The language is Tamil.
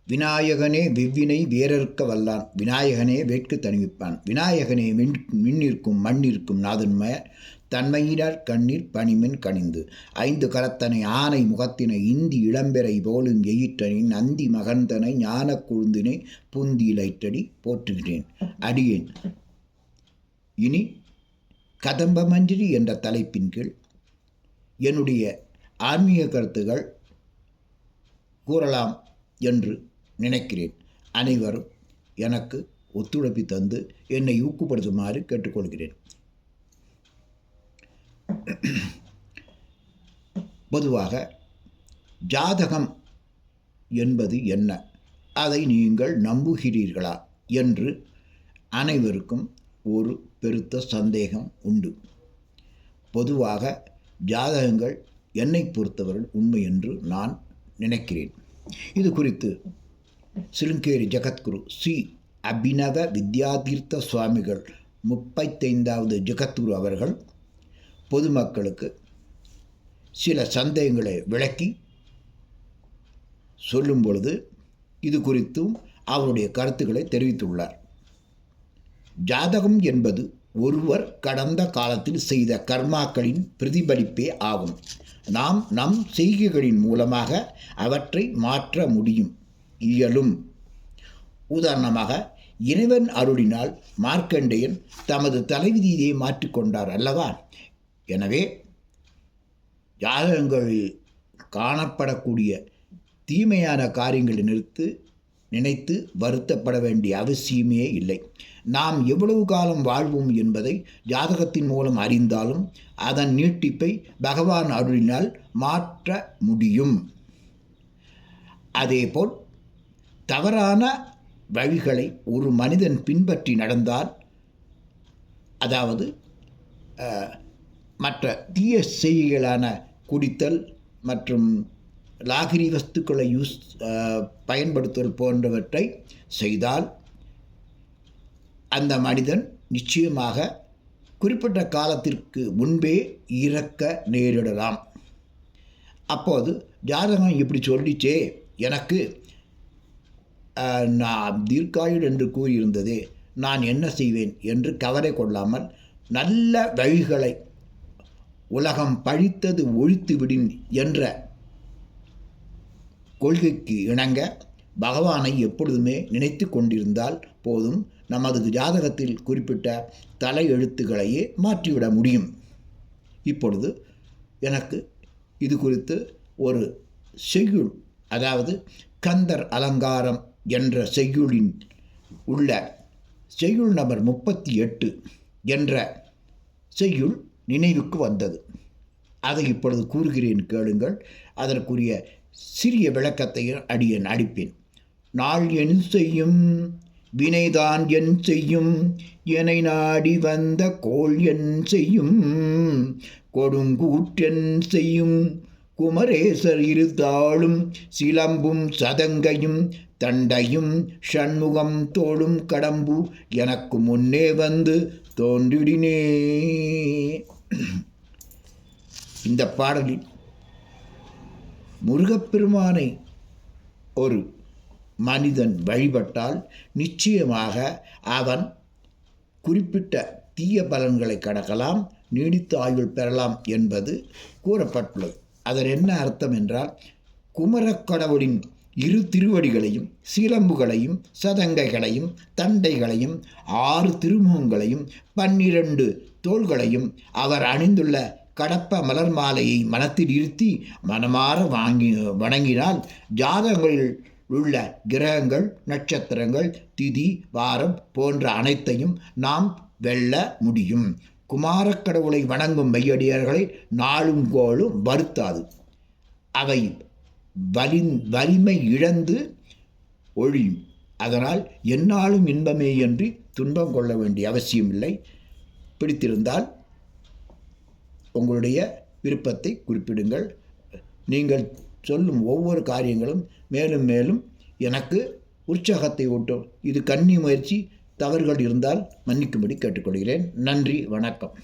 விநாயகனே வெவ்வினை வேறறுக்க வல்லான், விநாயகனே வேட்கு தணிவிப்பான், விநாயகனே மின்னிற்கும் மண்ணிற்கும் நாதன்ம தன்மையினர் கண்ணீர் பணிமென் கணிந்து, ஐந்து கரத்தனை ஆனை முகத்தினை இந்தி இளம்பெறை போலும் எயிற்றனின் நந்தி மகந்தனை ஞானக் கொழுந்தினை புந்தி இலைத்தடி போற்றுகிறேன் அடியேன். இனி கதம்பமஞ்சரி என்ற தலைப்பின் கீழ் என்னுடைய ஆன்மீக கருத்துகள் கூறலாம் என்று நினைக்கிறேன். அனைவரும் எனக்கு ஒத்துழைப்பு தந்து என்னை ஊக்கப்படுத்துமாறு கேட்டுக்கொள்கிறேன். பொதுவாக ஜாதகம் என்பது என்ன, அதை நீங்கள் நம்புகிறீர்களா என்று அனைவருக்கும் ஒரு பெருத்த சந்தேகம் உண்டு. பொதுவாக ஜாதகங்கள் என்னை பொறுத்தவரை உண்மை என்று நான் நினைக்கிறேன். இது குறித்து சிருங்கேரி ஜகத்குரு ஸ்ரீ அபிநவ வித்யாதீர்த்த சுவாமிகள் 35வது ஜகத்குரு அவர்கள் பொதுமக்களுக்கு சில சந்தேகங்களை விளக்கி சொல்லும் பொழுது இது குறித்தும் அவருடைய கருத்துக்களை தெரிவித்துள்ளார். ஜாதகம் என்பது ஒருவர் கடந்த காலத்தில் செய்த கர்மாக்களின் பிரதிபலிப்பே ஆகும். நாம் நம் செய்கைகளின் மூலமாக அவற்றை மாற்ற இயலும். உதாரணமாக, இறைவன் அருளினால் மார்க்கண்டேயன் தமது தலைவிதியை மாற்றிக்கொண்டார் அல்லவா? எனவே ஜாதகங்களில் காணப்படக்கூடிய தீமையான காரியங்களை நினைத்து வருத்தப்பட வேண்டிய அவசியமே இல்லை. நாம் எவ்வளவு காலம் வாழ்வோம் என்பதை ஜாதகத்தின் மூலம் அறிந்தாலும் அதன் நீட்டிப்பை பகவான் அருளினால் மாற்ற முடியும். அதேபோல் தவறான வழிகளை ஒரு மனிதன் பின்பற்றி நடந்தால், அதாவது மற்ற தீய செய்கைகளான குடித்தல் மற்றும் லாகிரி வஸ்துக்களை பயன்படுத்துதல் போன்றவற்றை செய்தால் அந்த மனிதன் நிச்சயமாக குறிப்பிட்ட காலத்திற்கு முன்பே இறக்க நேரிடலாம். அப்போது ஜாதகம் இப்படி சொல்லிச்சே, எனக்கு நான் தீர்க்காயுள் என்று கூறியிருந்ததே, நான் என்ன செய்வேன் என்று கவலை கொள்ளாமல் நல்ல வழிகளை உலகம் பழித்தது ஒழித்து விடின் என்ற கொள்கைக்கு இணங்க பகவானை எப்பொழுதுமே நினைத்து கொண்டிருந்தால் போதும், நமது ஜாதகத்தில் குறிப்பிட்ட தலை எழுத்துக்களையே மாற்றிவிட முடியும். இப்பொழுது எனக்கு இது குறித்து ஒரு செய்யுள், அதாவது கந்தர் அலங்காரம் என்ற செய்யுளின் உள்ள செய்யுள் நம்பர் 38 என்ற செய்யுள் நினைவுக்கு வந்தது. அதை இப்பொழுது கூறுகிறேன், கேளுங்கள். அதற்குரிய சிறிய விளக்கத்தையும் அடியேன் அடிப்பேன். நாள் என் செய்யும் வினைதான் என் செய்யும், எனை நாடி வந்த கோள் என் செய்யும், கொடுங்கூற்றென் செய்யும், குமரேசர் இருத்தாளும் சிலம்பும் சதங்கையும் தண்டையும் ஷண்முகம் தோளும் கடம்பு எனக்கு முன்னே வந்து தோன்றிடினே. இந்த பாடலில் முருகப்பெருமானை ஒரு மனிதன் வழிபட்டால் நிச்சயமாக அவன் குறிப்பிட்ட தீய பலன்களை கடக்கலாம், நீடித்த ஆயுள் பெறலாம் என்பது கூறப்பட்டுள்ளது. அதன் என்ன அர்த்தம் என்றால், குமரக்கடவுளின் இரு திருவடிகளையும் சிலம்புகளையும் சதங்கைகளையும் தண்டைகளையும் 6 திருமுகங்களையும் 12 தோள்களையும் அவர் அணிந்துள்ள கடப்ப மலர் மாலையை மனத்தில் இருத்தி மனமாற வணங்கினால் ஜாதகங்களில் உள்ள கிரகங்கள், நட்சத்திரங்கள், திதி, வாரம் போன்ற அனைத்தையும் நாம் வெல்ல முடியும். குமாரக்கடவுளை வணங்கும் மெய்யடியார்களை நாளும் கோளும் வருத்தாது. அவை வலிமை இழந்து ஒழியும். அதனால் எந்நாளும் இன்பமே என்று துன்பம் கொள்ள வேண்டிய அவசியமில்லை. பிடித்திருந்தால் உங்களுடைய விருப்பத்தை குறிப்பிடுங்கள். நீங்கள் சொல்லும் ஒவ்வொரு காரியங்களும் மேலும் மேலும் எனக்கு உற்சாகத்தை ஊட்டும். இது கன்னி முயற்சி, தவறுகள் இருந்தால் மன்னிக்கும்படி கேட்டுக்கொள்கிறேன். நன்றி, வணக்கம்.